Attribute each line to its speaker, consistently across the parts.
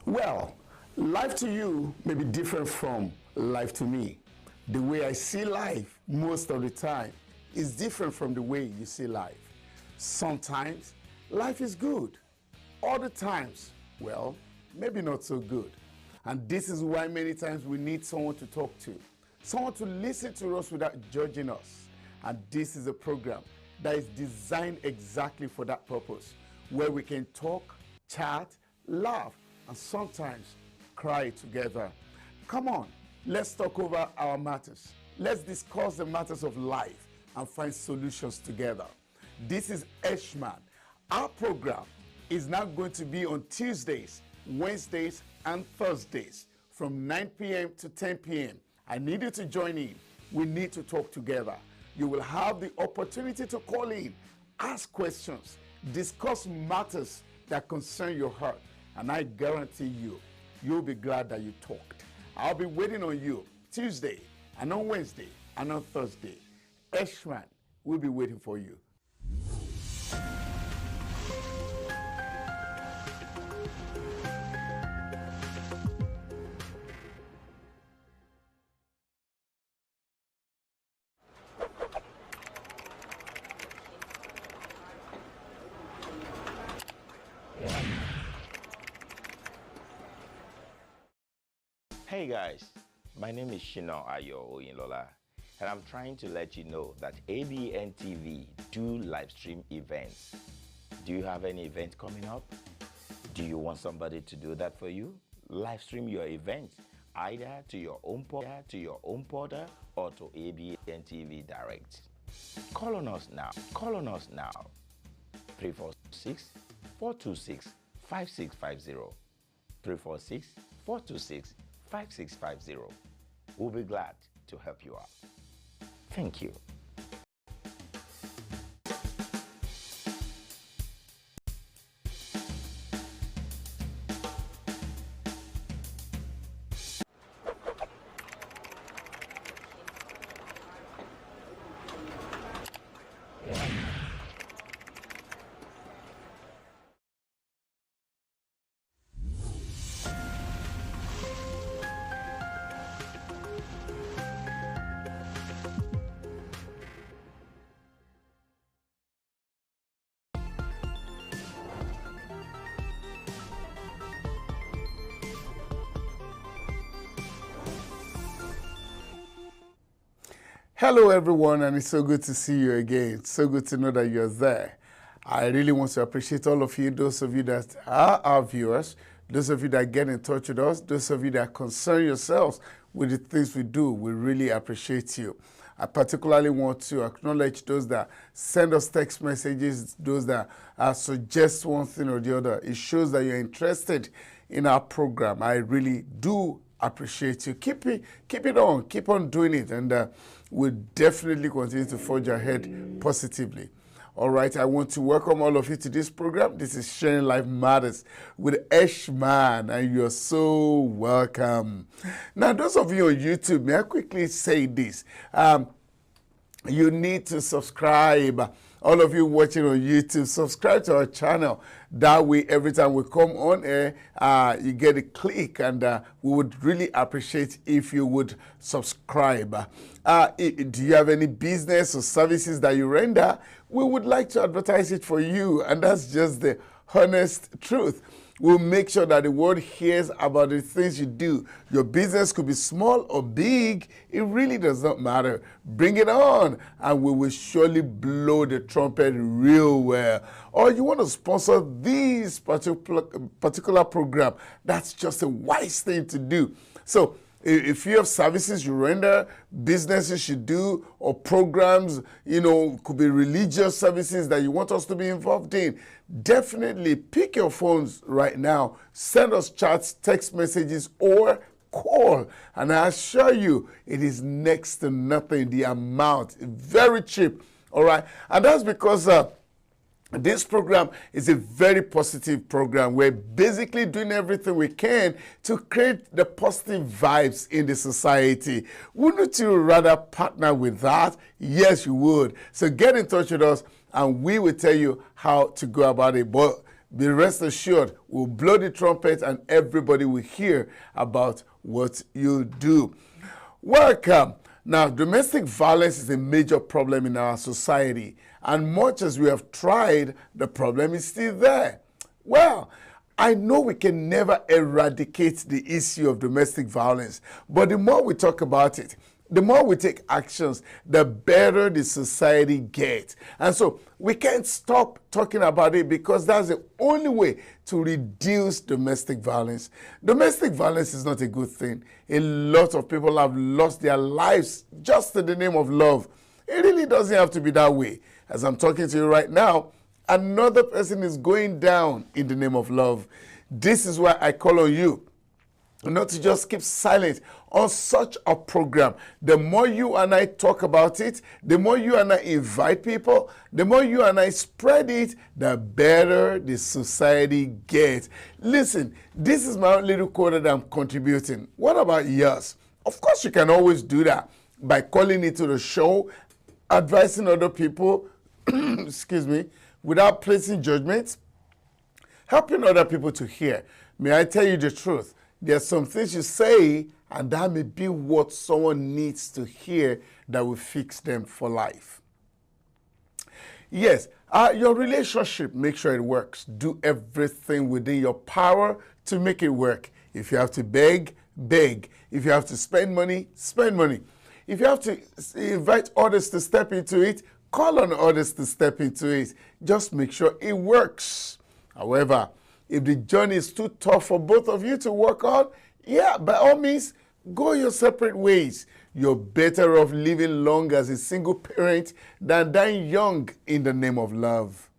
Speaker 1: Well, life to you may be different from life to me. The way I see life most of the time is different from the way you see life. Sometimes life is good. Other times, well, maybe not so good. And this is why many times we need someone to talk to, someone to listen to us without judging us. And this is a program that is designed exactly for that purpose, where we can talk, chat, laugh, and sometimes cry together. Come on, let's talk over our matters. Let's discuss the matters of life and find solutions together. This is SHINA. Our program is now going to be on Tuesdays, Wednesdays, and Thursdays from 9 p.m. to 10 p.m. I need you to join in. We need to talk together. You will have the opportunity to call in, ask questions, discuss matters that concern your heart, and I guarantee you, you'll be glad that you talked. I'll be waiting on you Tuesday, and on Wednesday, and on Thursday. SHINA will be waiting for you.
Speaker 2: Hey guys, my name is SHINA OYINLOLA, and I'm trying to let you know that Abntv do live stream events. Do you have any event coming up? Do you want somebody to do that for you? Live stream your event either to your own portal or to Abntv Direct. Call on us now. 346-426-5650. 346-426-5650. We'll be glad to help you out. Thank you.
Speaker 1: Hello everyone, and it's so good to see you again. It's so good to know that you're there. I really want to appreciate all of you, those of you that are our viewers, those of you that get in touch with us, those of you that concern yourselves with the things we do. We really appreciate you. I particularly want to acknowledge those that send us text messages, those that suggest one thing or the other. It shows that you're interested in our program. I really do appreciate you. Keep it on, keep on doing it, and we'll definitely continue to forge ahead positively. All right, I want to welcome all of you to this program. This is Sharing Life Matters with SHINA, and you're so welcome. Now, those of you on YouTube, may I quickly say this? You need to subscribe. All of you watching on YouTube, subscribe to our channel. That way, every time we come on air, you get a click, and we would really appreciate if you would subscribe. Do you have any business or services that you render? We would like to advertise it for you, and that's just the honest truth. We'll make sure that the world hears about the things you do. Your business could be small or big. It really does not matter. Bring it on, and we will surely blow the trumpet real well. Or you want to sponsor this particular program, that's just a wise thing to do. So if you have services you render, businesses you do, or programs, could be religious services that you want us to be involved in, definitely pick your phones right now, send us chats, text messages, or call. And I assure you, it is next to nothing, the amount, very cheap, all right? And that's because this program is a very positive program. We're basically doing everything we can to create the positive vibes in the society. Wouldn't you rather partner with that? Yes, you would. So get in touch with us, and we will tell you how to go about it. But be rest assured, we'll blow the trumpet and everybody will hear about what you do. Welcome. Now, domestic violence is a major problem in our society, and much as we have tried, the problem is still there. Well, I know we can never eradicate the issue of domestic violence, but the more we talk about it, the more we take actions, the better the society gets. And so we can't stop talking about it because that's the only way to reduce domestic violence. Domestic violence is not a good thing. A lot of people have lost their lives just in the name of love. It really doesn't have to be that way. As I'm talking to you right now, another person is going down in the name of love. This is why I call on you not to just keep silent on such a program. The more you and I talk about it, the more you and I invite people, the more you and I spread it, the better the society gets. Listen, this is my own little quote that I'm contributing. What about yours? Of course, you can always do that by calling into the show, advising other people, excuse me, without placing judgments, helping other people to hear. May I tell you the truth? There are some things you say, and that may be what someone needs to hear that will fix them for life. Yes, your relationship, make sure it works. Do everything within your power to make it work. If you have to beg, beg. If you have to spend money, spend money. If you have to invite others to step into it, call on others to step into it. Just make sure it works. However, if the journey is too tough for both of you to work on, yeah, by all means, go your separate ways. You're better off living long as a single parent than dying young in the name of love.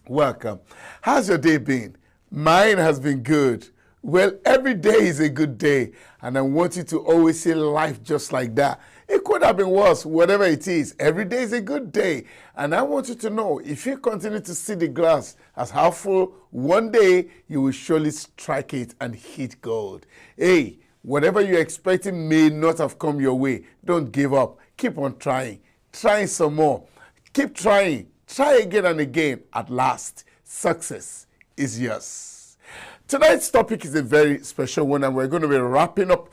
Speaker 1: Welcome. How's your day been? Mine has been good. Well, every day is a good day, and I want you to always see life just like that. It could have been worse, whatever it is. Every day is a good day. And I want you to know, if you continue to see the glass as half full, one day you will surely strike it and hit gold. Hey, whatever you're expecting may not have come your way. Don't give up. Keep on trying. Try some more. Keep trying. Try again and again. At last, success is yours. Tonight's topic is a very special one, and we're going to be wrapping up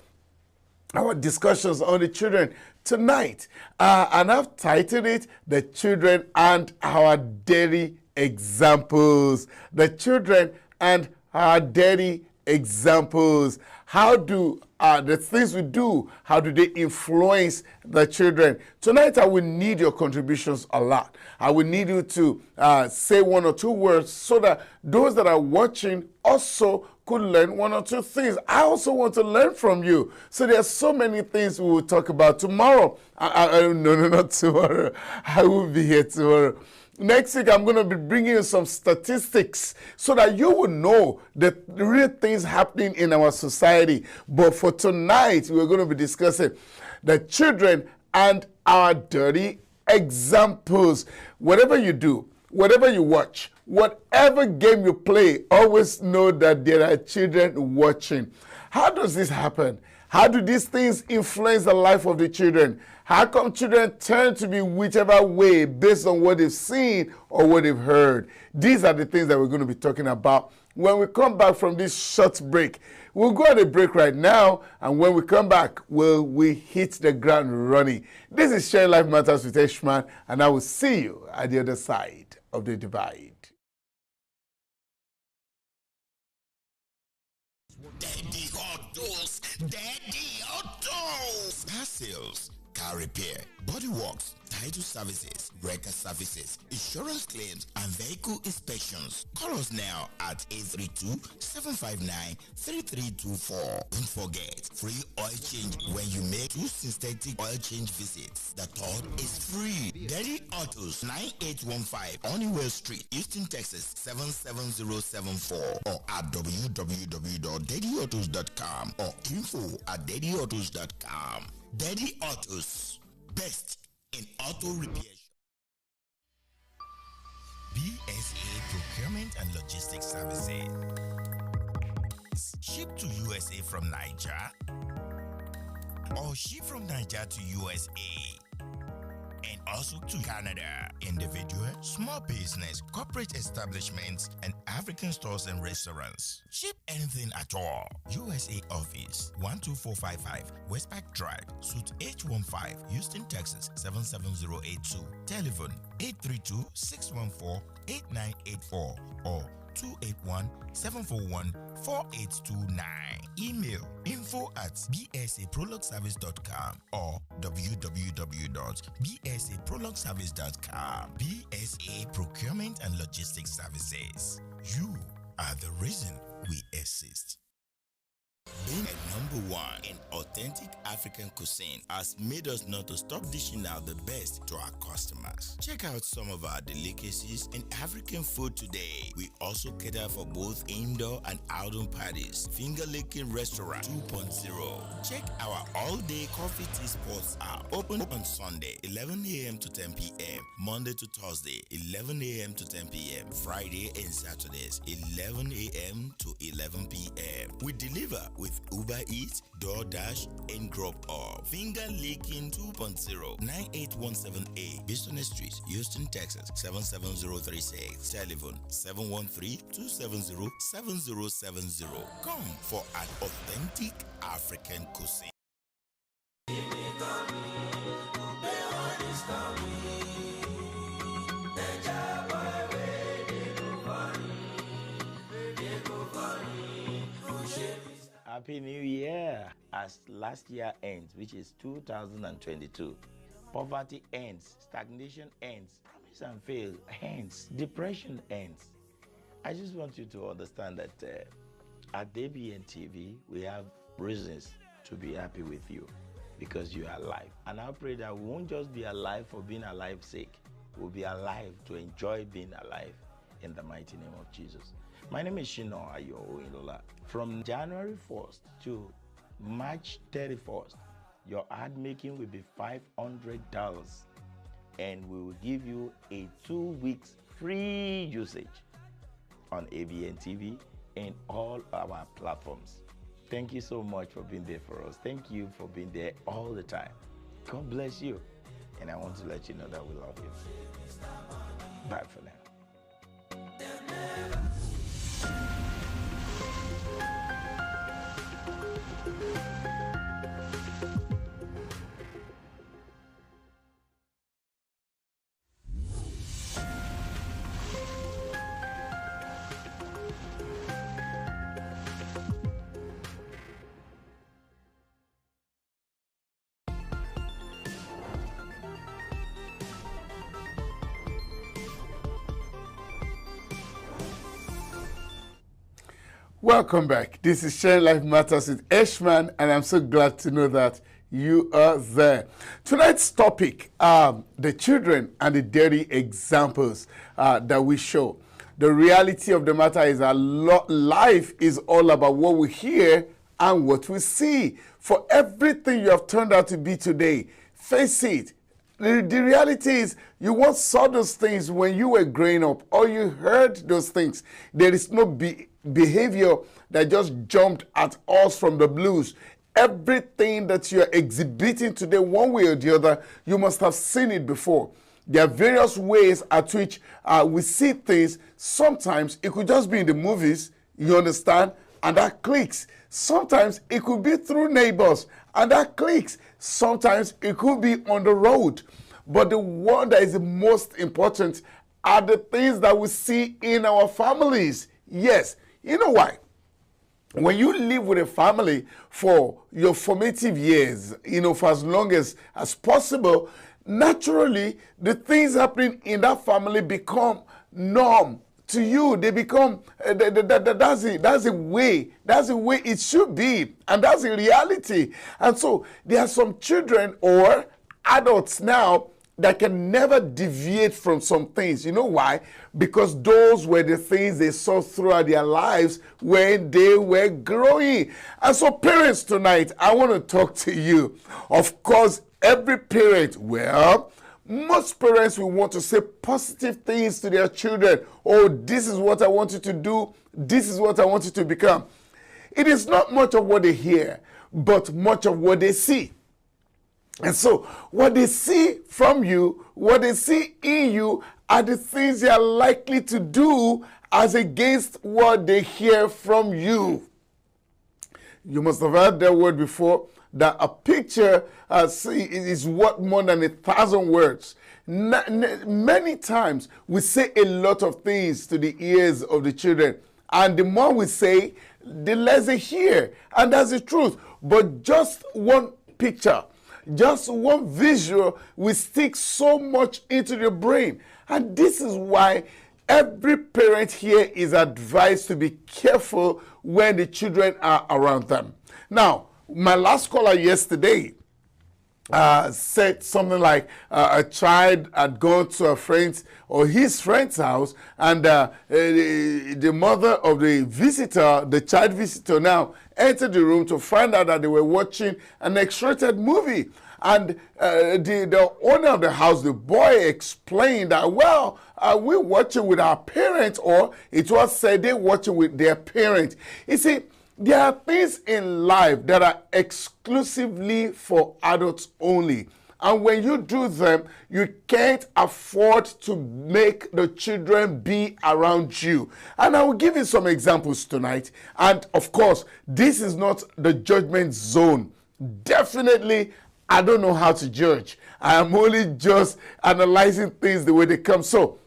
Speaker 1: our discussions on the children tonight. And I've titled it, The Children and Our Daily Examples. The children and our daily examples. How do the things we do, how do they influence the children? Tonight, I will need your contributions a lot. I will need you to say one or two words so that those that are watching also could learn one or two things. I also want to learn from you. So there are so many things we will talk about tomorrow. No, not tomorrow. I will be here tomorrow. Next week, I'm going to be bringing you some statistics so that you will know the real things happening in our society. But for tonight, we're going to be discussing the children and our dirty examples. Whatever you do, whatever you watch, whatever game you play, always know that there are children watching. How does this happen? How do these things influence the life of the children? How come children turn to be whichever way based on what they've seen or what they've heard? These are the things that we're going to be talking about when we come back from this short break. We'll go on a break right now, and when we come back, we hit the ground running. This is Sharing Life Matters with Eshman, and I will see you at the other side of the divide.
Speaker 3: Daddy Autos! Daddy Autos! Car sales, car repair, body works, title services, record services, insurance claims, and vehicle inspections. Call us now at 832-759-3324. Don't forget, free oil change when you make 2 synthetic oil change visits. The third is free. Daddy Autos, 9815 Honeywell Street, Houston, Texas, 77074, or at www.daddyautos.com or info@daddyautos.com. Daddy Autos, best in auto repair. BSA Procurement and Logistics Services. Ship to USA from Nigeria, or ship from Nigeria to USA, and also to Canada. Individual, small business, corporate establishments, and African stores and restaurants. Ship anything at all. USA office 12455 Westpac Drive, Suite H15, Houston, Texas 77082. Telephone 832-614-8984 or 281-741-4829. Email info@bsaprologueservice.com or www.bsaprologueservice.com. BSA Procurement and Logistics Services. You are the reason we exist. Being a number one in authentic African cuisine has made us not to stop dishing out the best to our customers. Check out some of our delicacies in African food today. We also cater for both indoor and outdoor parties. Finger Licking Restaurant 2.0. Check our all-day coffee tea spots out. Open on Sunday, 11 a.m. to 10 p.m. Monday to Thursday, 11 a.m. to 10 p.m. Friday and Saturdays, 11 a.m. to 11 p.m. We deliver with Uber Eats, DoorDash, and Drop Off. Finger Licking 2.0, 98178 Business Street, Houston, Texas 77036. Telephone 713-270-7070. Come for an authentic African cuisine.
Speaker 2: Happy New Year! As last year ends, which is 2022, poverty ends, stagnation ends, promise and fail ends, depression ends. I just want you to understand that at Abntv, we have reasons to be happy with you because you are alive. And I pray that we won't just be alive for being alive's sake. We'll be alive to enjoy being alive in the mighty name of Jesus. My name is SHINA OYINLOLA. From January 1st to March 31st, your ad making will be $500 and we will give you a 2 weeks free usage on Abntv and all our platforms. Thank you so much for being there for us. Thank you for being there all the time. God bless you. And I want to let you know that we love you. Bye for now.
Speaker 1: Welcome back. This is Sharing Life Matters with Eshman, and I'm so glad to know that you are there. Tonight's topic, the children and the dirty examples that we show. The reality of the matter is that life is all about what we hear and what we see. For everything you have turned out to be today, face it. The reality is you once saw those things when you were growing up, or you heard those things. There is no behavior that just jumped at us from the blues. Everything that you're exhibiting today, one way or the other, you must have seen it before. There are various ways at which we see things. Sometimes it could just be in the movies, you understand, and that clicks. Sometimes it could be through neighbors, and that clicks. Sometimes it could be on the road. But the one that is the most important are the things that we see in our families. Yes, you know why? When you live with a family for your formative years, for as long as possible, naturally, the things happening in that family become norm to you. They become, that's the way it should be, and that's the reality. And so there are some children or adults now that can never deviate from some things. You know why? Because those were the things they saw throughout their lives when they were growing. And so parents, tonight, I want to talk to you. Of course, every parent, most parents will want to say positive things to their children. Oh, this is what I want you to do. This is what I want you to become. It is not much of what they hear, but much of what they see. And so what they see from you, what they see in you, are the things they are likely to do as against what they hear from you. You must have heard that word before, that a picture is worth more than 1,000 words. Many times we say a lot of things to the ears of the children, and the more we say, the less they hear. And that's the truth. But just one picture, just one visual will stick so much into the brain. And this is why every parent here is advised to be careful when the children are around them. Now, my last caller yesterday said something like a child had gone to a friend's or his friend's house, and the mother of the visitor, the child visitor now, entered the room to find out that they were watching an X-rated movie. And the owner of the house, the boy, explained that, well, we're watching with our parents, or it was said they're watching with their parents. You see, there are things in life that are exclusively for adults only. And when you do them, you can't afford to make the children be around you. And I will give you some examples tonight. And of course, this is not the judgment zone. Definitely, I don't know how to judge. I am only just analyzing things the way they come. So,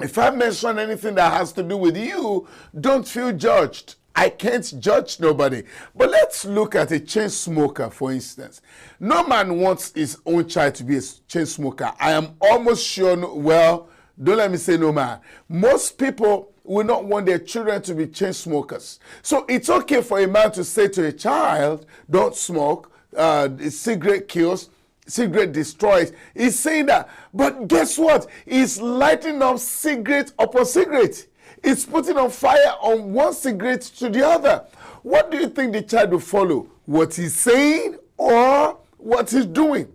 Speaker 1: if I mention anything that has to do with you, don't feel judged. I can't judge nobody. But let's look at a chain smoker, for instance. No man wants his own child to be a chain smoker. I am almost sure, well, don't let me say no man. Most people will not want their children to be chain smokers. So it's okay for a man to say to a child, don't smoke, cigarette kills, cigarette destroys. He's saying that. But guess what? He's lighting up cigarette upon cigarette. It's putting on fire on one cigarette to the other. What do you think the child will follow? What he's saying or what he's doing?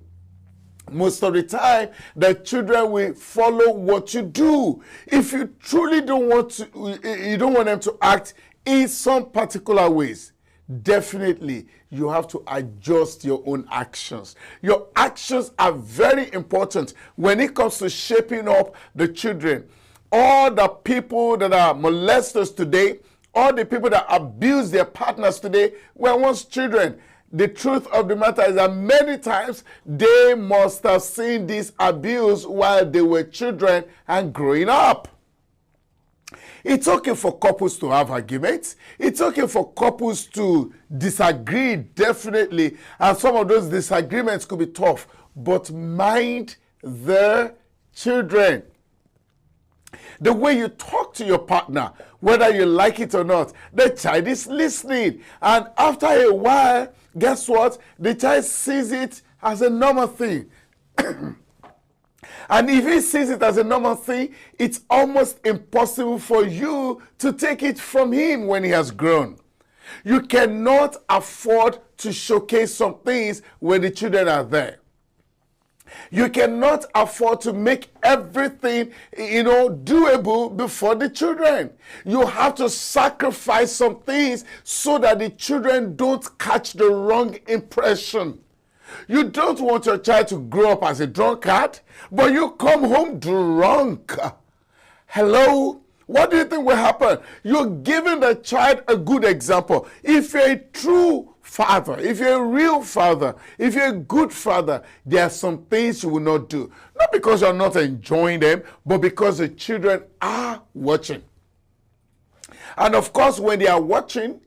Speaker 1: Most of the time, the children will follow what you do. If you truly don't want them to act in some particular ways, definitely you have to adjust your own actions. Your actions are very important when it comes to shaping up the children. All the people that are molesters today, all the people that abuse their partners today were once children. The truth of the matter is that many times they must have seen this abuse while they were children and growing up. It's okay for couples to have arguments. It's okay for couples to disagree, definitely. And some of those disagreements could be tough. But mind their children. The way you talk to your partner, whether you like it or not, the child is listening. And after a while, guess what? The child sees it as a normal thing. And if he sees it as a normal thing, it's almost impossible for you to take it from him when he has grown. You cannot afford to showcase some things when the children are there. You cannot afford to make everything, doable before the children. You have to sacrifice some things so that the children don't catch the wrong impression. You don't want your child to grow up as a drunkard, but you come home drunk. Hello? What do you think will happen? You're giving the child a good example. If you're a true father, if you're a real father, if you're a good father, there are some things you will not do. Not because you're not enjoying them, but because the children are watching. And of course, when they are watching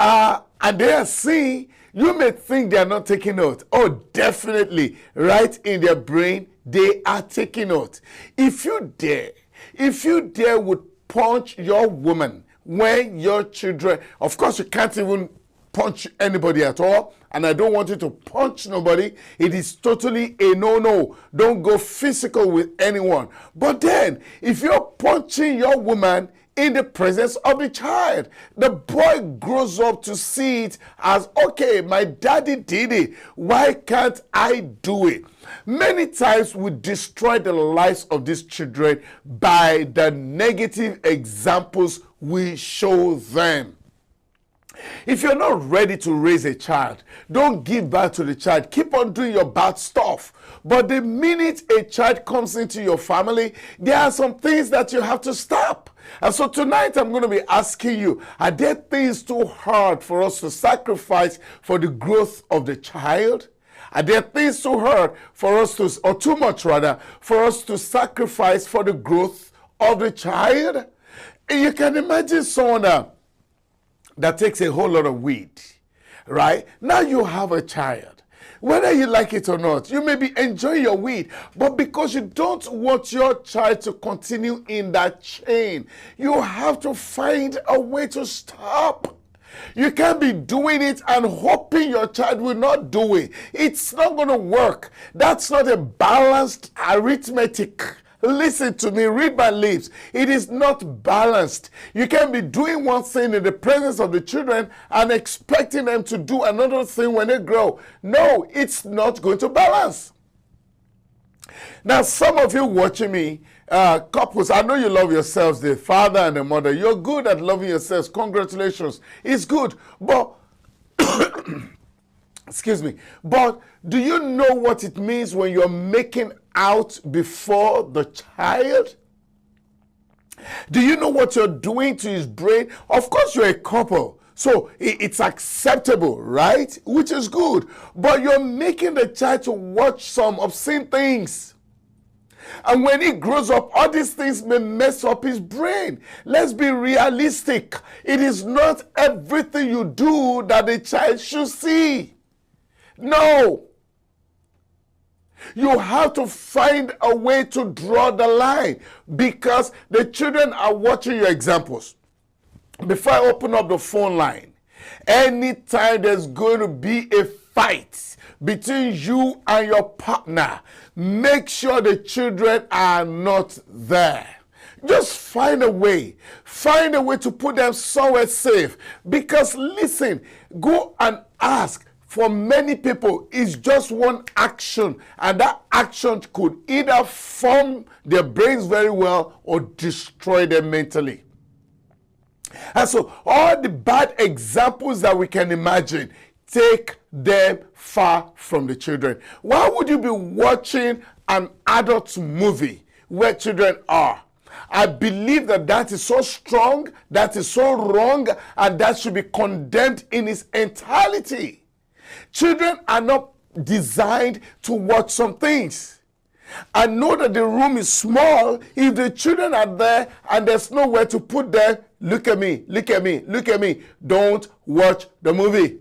Speaker 1: and they are seeing, you may think they are not taking note. Oh, definitely, right in their brain, they are taking note. If you dare would punch your woman when your children, of course you can't even punch anybody at all, and I don't want you to punch nobody. It is totally a no-no. Don't go physical with anyone. But then, if you're punching your woman in the presence of the child, the boy grows up to see it as, okay, my daddy did it. Why can't I do it? Many times we destroy the lives of these children by the negative examples we show them. If you're not ready to raise a child, don't give birth to the child. Keep on doing your bad stuff. But the minute a child comes into your family, there are some things that you have to stop. And so tonight I'm going to be asking you, are there things too hard for us to sacrifice for the growth of the child? Are there things too hard for us to, or too much rather, for us to sacrifice for the growth of the child? You can imagine someone that takes a whole lot of weed, right? Now you have a child. Whether you like it or not, you may be enjoying your weed, but because you don't want your child to continue in that chain, you have to find a way to stop. You can't be doing it and hoping your child will not do it. It's not going to work. That's not a balanced arithmetic. Listen to me, read my lips. It is not balanced. You can't be doing one thing in the presence of the children and expecting them to do another thing when they grow. No, it's not going to balance. Now, some of you watching me, couples, I know you love yourselves, the father and the mother. You're good at loving yourselves. Congratulations. It's good. But, excuse me, but do you know what it means when you're making out before the child? Do you know what you're doing to his brain? Of course, you're a couple, so it's acceptable, right? Which is good. But you're making the child to watch some obscene things. And when he grows up, all these things may mess up his brain. Let's be realistic. It is not everything you do that the child should see. No. You have to find a way to draw the line because the children are watching your examples. Before I open up the phone line, anytime there's going to be a fight between you and your partner, make sure the children are not there. Just find a way to put them somewhere safe. Because listen, go and ask. For many people, it's just one action, and that action could either form their brains very well or destroy them mentally. And so all the bad examples that we can imagine, take them far from the children. Why would you be watching an adult movie where children are? I believe that is so strong, that is so wrong, and that should be condemned in its entirety. Children are not designed to watch some things. I know that the room is small. If the children are there and there's nowhere to put them, look at me, look at me, look at me. Don't watch the movie.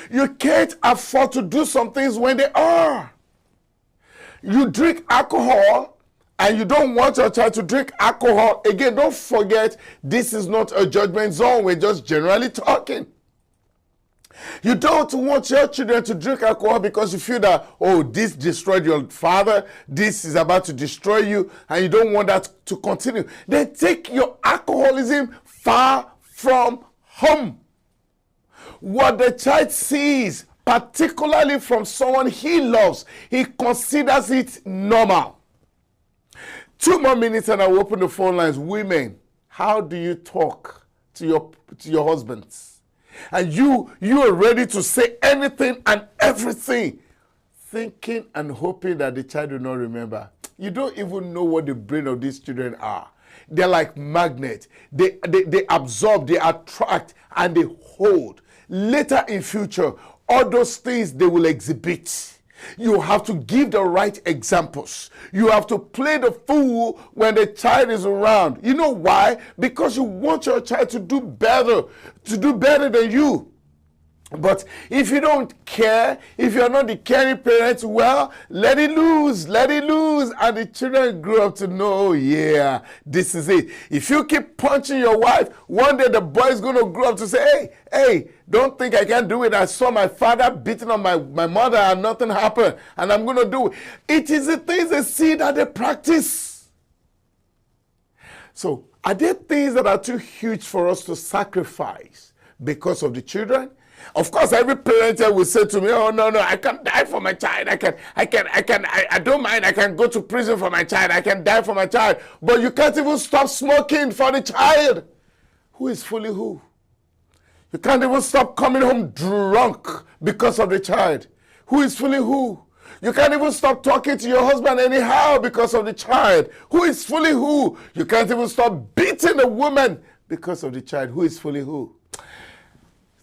Speaker 1: You can't afford to do some things when they are. You drink alcohol and you don't want your child to drink alcohol. Again, don't forget, this is not a judgment zone. We're just generally talking. You don't want your children to drink alcohol because you feel that, oh, this destroyed your father, this is about to destroy you, and you don't want that to continue. Then take your alcoholism far from home. What the child sees, particularly from someone he loves, he considers it normal. 2 more minutes and I will open the phone lines. Women, how do you talk to your husbands? And you are ready to say anything and everything, thinking and hoping that the child will not remember. You don't even know what the brain of these children are. They're like magnets. They absorb, they attract, and they hold. Later in future, all those things they will exhibit. You have to give the right examples. You have to play the fool when the child is around. You know why? Because you want your child to do better than you. But if you don't care, if you're not the caring parent, well, let it loose, and the children grow up to know, yeah, this is it. If you keep punching your wife, one day the boy is going to grow up to say, hey, don't think I can do it. I saw my father beating on my mother and nothing happened, and I'm going to do it. It is the things they see that they practice. So, are there things that are too huge for us to sacrifice because of the children? Of course, every parent will say to me, oh, no, I can die for my child. I don't mind. I can go to prison for my child. I can die for my child. But you can't even stop smoking for the child. Who is fooling who? You can't even stop coming home drunk because of the child. Who is fooling who? You can't even stop talking to your husband anyhow because of the child. Who is fooling who? You can't even stop beating a woman because of the child. Who is fooling who?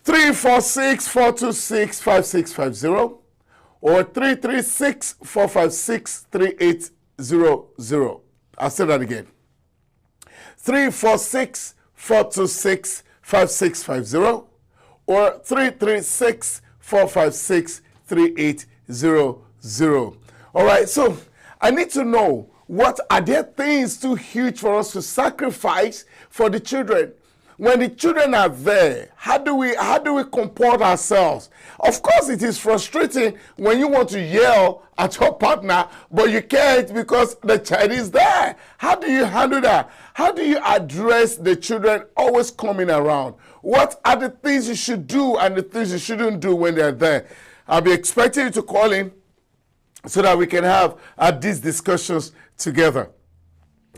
Speaker 1: 346-426-5650 or 336-456-3800. I'll say that again. 346-426-5650 or 336-456-3800. All right, so I need to know, what are there things too huge for us to sacrifice for the children? When the children are there, how do we comport ourselves? Of course, it is frustrating when you want to yell at your partner, but you can't because the child is there. How do you handle that? How do you address the children always coming around? What are the things you should do and the things you shouldn't do when they're there? I'll be expecting you to call in so that we can have these discussions together.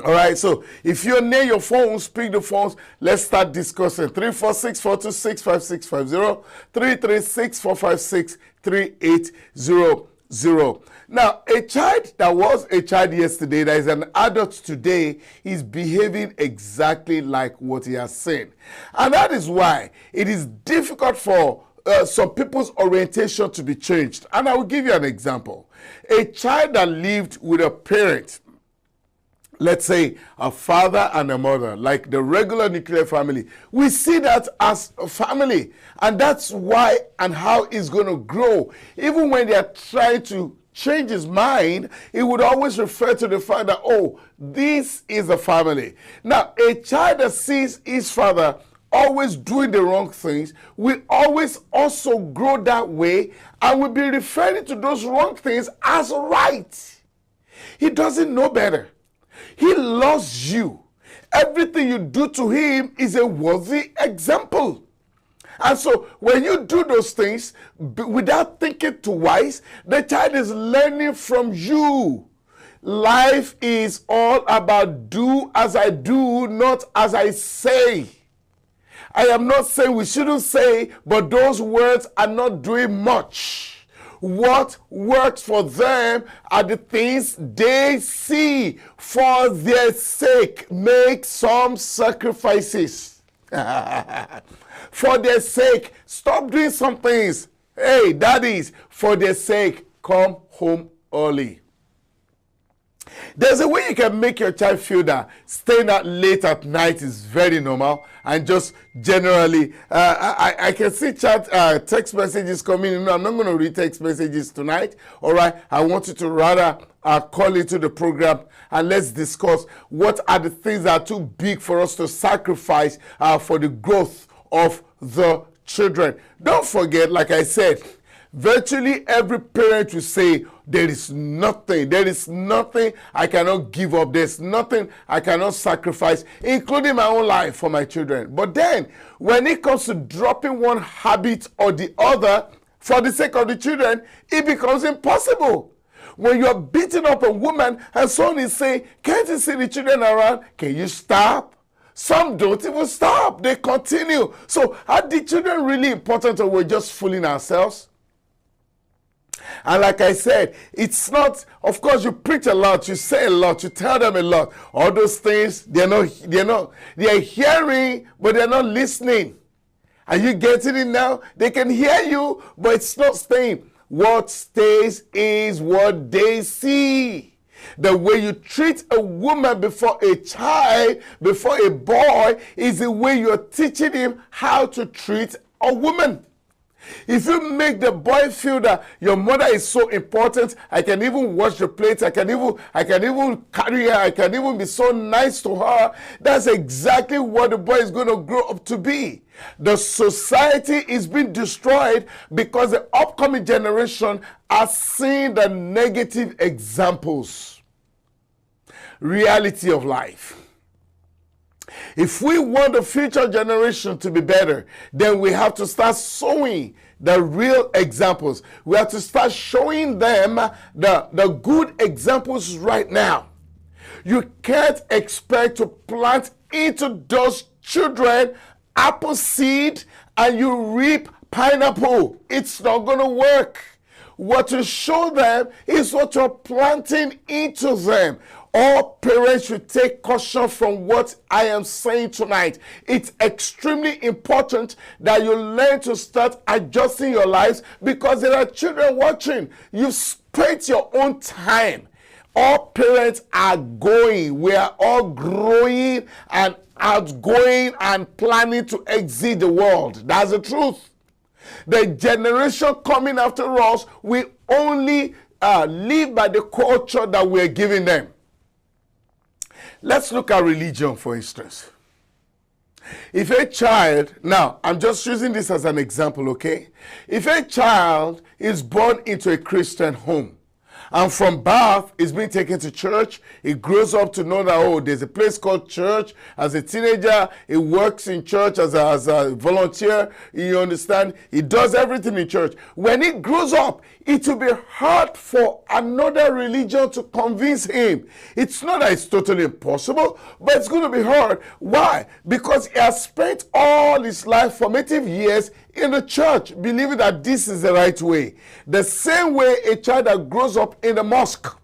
Speaker 1: All right, so if you're near your phones, pick the phones. Let's start discussing. 346-426-5650, 336-456-3800. Now, a child that was a child yesterday, that is an adult today, is behaving exactly like what he has seen. And that is why it is difficult for some people's orientation to be changed. And I will give you an example. A child that lived with a parent, let's say a father and a mother, like the regular nuclear family, we see that as a family. And that's why and how it's going to grow. Even when they are trying to change his mind, he would always refer to the fact that, oh, this is a family. Now, a child that sees his father always doing the wrong things will always also grow that way and will be referring to those wrong things as right. He doesn't know better. He loves you. Everything you do to him is a worthy example. And so when you do those things without thinking twice, the child is learning from you. Life is all about do as I do, not as I say. I am not saying we shouldn't say, but those words are not doing much. What works for them are the things they see. For their sake, make some sacrifices. For their sake, stop doing some things. Hey, daddies, for their sake, come home early. There's a way you can make your child feel that staying out late at night is very normal and just generally, I can see text messages coming in. I'm not going to read text messages tonight. All right, I want you to rather call into the program and let's discuss what are the things that are too big for us to sacrifice for the growth of the children. Don't forget, like I said, virtually every parent will say, there is nothing I cannot give up. There's nothing I cannot sacrifice, including my own life for my children. But then, when it comes to dropping one habit or the other for the sake of the children, it becomes impossible. When you're beating up a woman and someone is saying, can't you see the children around? Can you stop? Some don't even stop. They continue. So are the children really important, or we're just fooling ourselves? And like I said, it's not, of course, you preach a lot, you say a lot, you tell them a lot. All those things, they're hearing, but they're not listening. Are you getting it now? They can hear you, but it's not staying. What stays is what they see. The way you treat a woman before a child, before a boy, is the way you're teaching him how to treat a woman. If you make the boy feel that your mother is so important, I can even wash the plates, I can even carry her, I can even be so nice to her, that's exactly what the boy is going to grow up to be. The society is being destroyed because the upcoming generation are seeing the negative examples. Reality of life. If we want the future generation to be better, then we have to start showing the real examples. We have to start showing them the good examples right now. You can't expect to plant into those children apple seed and you reap pineapple. It's not going to work. What you show them is what you're planting into them. All parents should take caution from what I am saying tonight. It's extremely important that you learn to start adjusting your lives, because there are children watching. You've spent your own time. All parents are going. We are all growing and outgoing and planning to exit the world. That's the truth. The generation coming after us will only live by the culture that we're giving them. Let's look at religion, for instance. If a child, now I'm just using this as an example, okay? If a child is born into a Christian home, and from birth is being taken to church, he grows up to know that, oh, there's a place called church. As a teenager, he works in church as a volunteer. You understand? He does everything in church. When he grows up, it will be hard for another religion to convince him. It's not that it's totally impossible, but it's going to be hard. Why? Because he has spent all his life, formative years, in the church, believing that this is the right way. The same way a child that grows up in the mosque,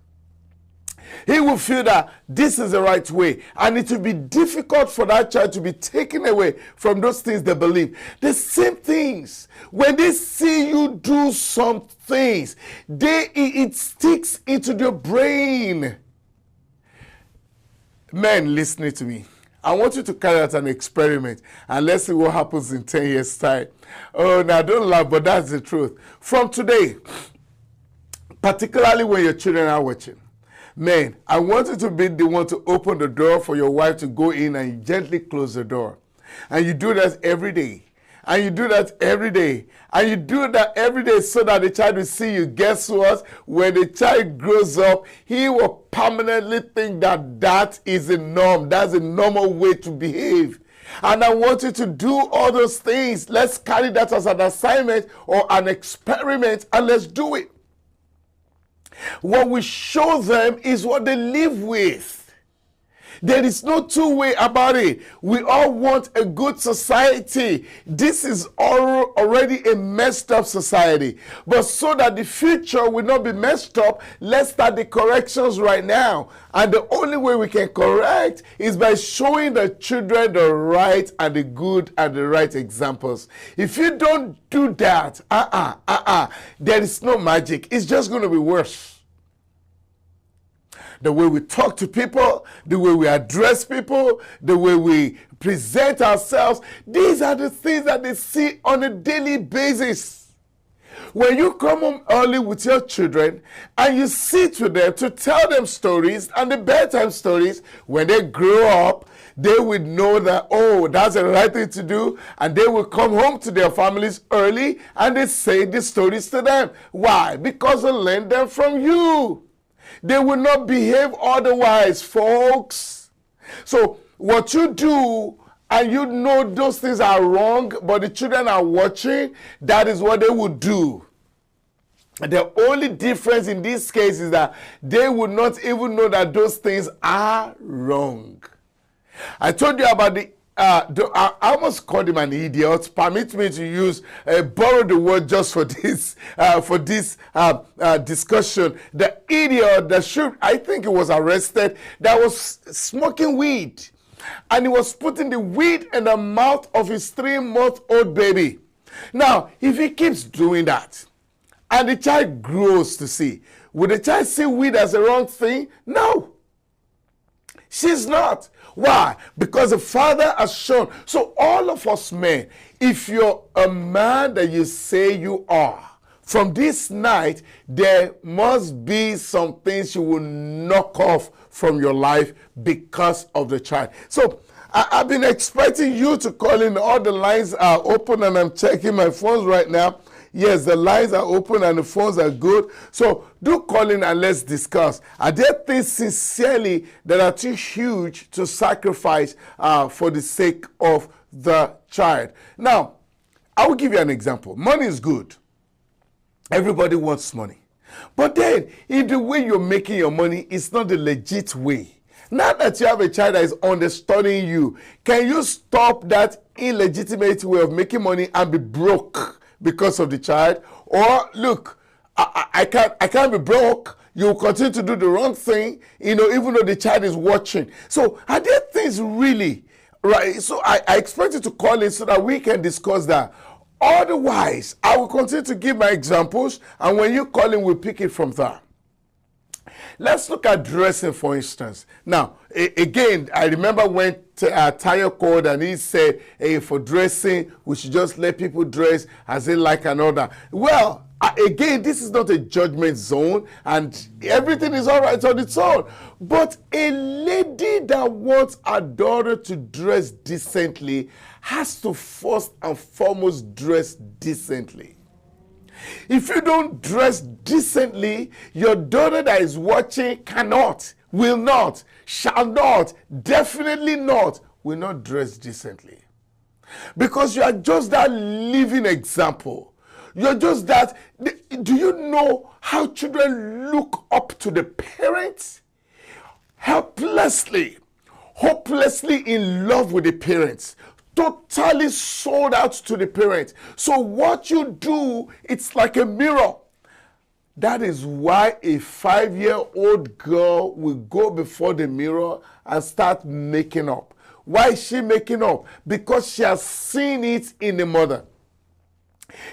Speaker 1: he will feel that this is the right way. And it will be difficult for that child to be taken away from those things they believe. The same things. When they see you do some things, it sticks into their brain. Men listening to me, I want you to carry out an experiment and let's see what happens in 10 years' time. Oh, now don't laugh, but that's the truth. From today, particularly when your children are watching, man, I want you to be the one to open the door for your wife to go in and you gently close the door. And you do that every day. And you do that every day. And you do that every day so that the child will see you. Guess what? When the child grows up, he will permanently think that that is the norm. That's a normal way to behave. And I want you to do all those things. Let's carry that as an assignment or an experiment, and let's do it. What we show them is what they live with. There is no two-way about it. We all want a good society. This is already a messed up society. But so that the future will not be messed up, let's start the corrections right now. And the only way we can correct is by showing the children the right and the good and the right examples. If you don't do that, there is no magic. It's just going to be worse. The way we talk to people, the way we address people, the way we present ourselves, these are the things that they see on a daily basis. When you come home early with your children and you sit with them to tell them stories and the bedtime stories, when they grow up, they will know that, oh, that's the right thing to do, and they will come home to their families early and they say the stories to them. Why? Because they learned them from you. They will not behave otherwise, folks. So what you do, and you know those things are wrong, but the children are watching, that is what they will do. The only difference in this case is that they will not even know that those things are wrong. I told you about I almost called him an idiot. Permit me to borrow the word just for this discussion. The idiot that I think he was arrested, that was smoking weed. And he was putting the weed in the mouth of his 3-month-old baby. Now, if he keeps doing that, and the child grows to see, will the child see weed as the wrong thing? No. She's not. Why? Because the father has shown. So all of us men, if you're a man that you say you are, from this night, there must be some things you will knock off from your life because of the child. So I've been expecting you to call in. All the lines are open and I'm checking my phones right now. Yes, the lines are open and the phones are good. So do call in and let's discuss. Are there things sincerely that are too huge to sacrifice for the sake of the child? Now, I will give you an example. Money is good. Everybody wants money. But then, if the way you're making your money is not the legit way, Now that you have a child that is understanding you, can you stop that illegitimate way of making money and be broke because of the child? Or look, I can't be broke. You continue to do the wrong thing, even though the child is watching. So are there things really, right? So I expect you to call in so that we can discuss that. Otherwise, I will continue to give my examples, and when you call in, we'll pick it from there. Let's look at dressing, for instance. Now, again, I remember when Tayo called and he said, hey, for dressing, we should just let people dress as they like another. Well, again, this is not a judgment zone, and everything is all right on its own. But a lady that wants her daughter to dress decently has to first and foremost dress decently. If you don't dress decently, your daughter that is watching cannot, will not, shall not, definitely not, will not dress decently. Because you are just that living example. You're just that. Do you know how children look up to the parents? Helplessly, hopelessly in love with the parents. Totally sold out to the parents. So what you do, it's like a mirror. That is why a 5-year-old girl will go before the mirror and start making up. Why is she making up? Because she has seen it in the mother.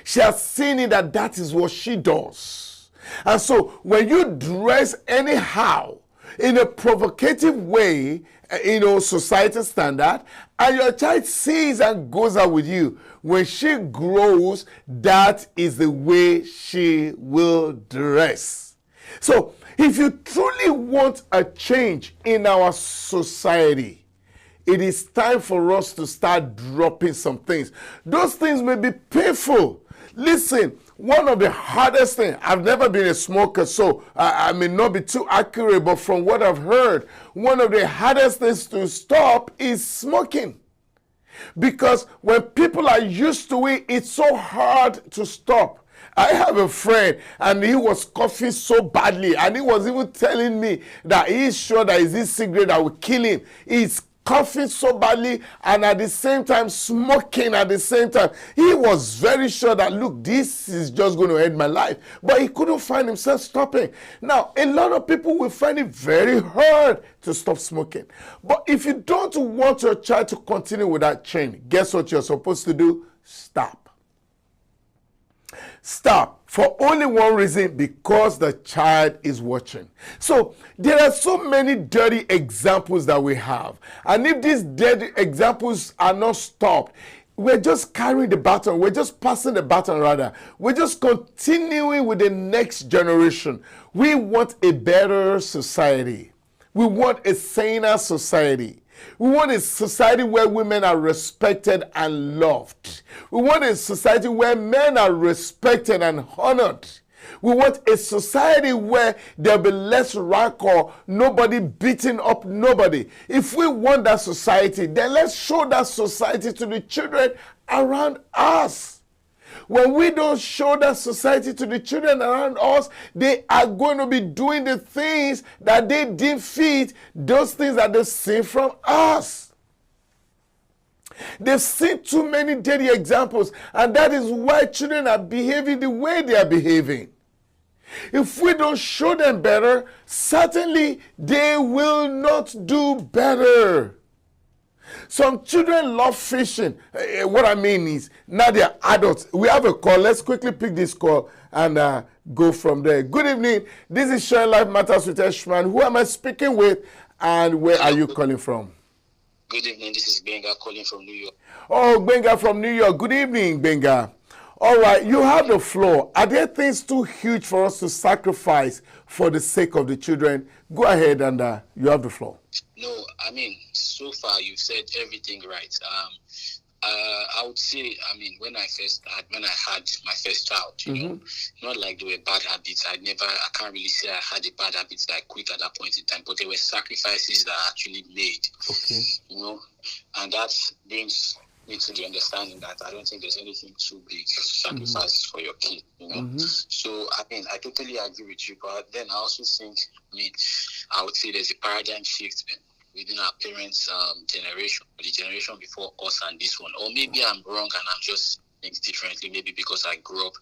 Speaker 1: She has seen it that is what she does. And so when you dress anyhow, in a provocative way, society standard, and your child sees and goes out with you, when she grows, that is the way she will dress. So if you truly want a change in our society, it is time for us to start dropping some things. Those things may be painful. Listen, one of the hardest things, I've never been a smoker, so I may not be too accurate, but from what I've heard, one of the hardest things to stop is smoking. Because when people are used to it, it's so hard to stop. I have a friend, and he was coughing so badly, and he was even telling me that he's sure that it's this cigarette that will kill him. He's coughing so badly, and at the same time smoking at the same time. He was very sure that, look, this is just going to end my life. But he couldn't find himself stopping. Now, a lot of people will find it very hard to stop smoking. But if you don't want your child to continue with that chain, guess what you're supposed to do? Stop. Stop for only one reason, because the child is watching. So there are so many dirty examples that we have, and if these dirty examples are not stopped, we're just carrying the baton. We're just passing the baton, rather. We're just continuing with the next generation. We want a better society. We want a saner society. We want a society where women are respected and loved. We want a society where men are respected and honored. We want a society where there'll be less rancor, nobody beating up nobody. If we want that society, then let's show that society to the children around us. When we don't show that society to the children around us, they are going to be doing the things that they defeat, those things that they've seen from us. They've seen too many dirty examples, and that is why children are behaving the way they are behaving. If we don't show them better, certainly they will not do better. Some children love fishing. What I mean is, now they're adults. We have a call. Let's quickly pick this call and go from there. Good evening. This is Sharing Life Matters with Eshman. Who am I speaking with, and where are you calling from?
Speaker 4: Good evening. This is Benga calling from New York.
Speaker 1: Oh, Benga from New York. Good evening, Benga. All right, you have the floor. Are there things too huge for us to sacrifice for the sake of the children? Go ahead, and you have the floor.
Speaker 4: No, I mean, so far you've said everything right. I would say, I mean, when I had my first child, you know, not like there were bad habits. I can't really say I had a bad habit that I quit at that point in time, but there were sacrifices that I actually made. Okay. You know, and that brings me to the understanding that I don't think there's anything too big to sacrifice for your kid, you know. So, I mean, I totally agree with you, but then I also think, I would say there's a paradigm shift within our parents' generation, the generation before us and this one. Or maybe I'm wrong and I'm just things differently, maybe because I grew up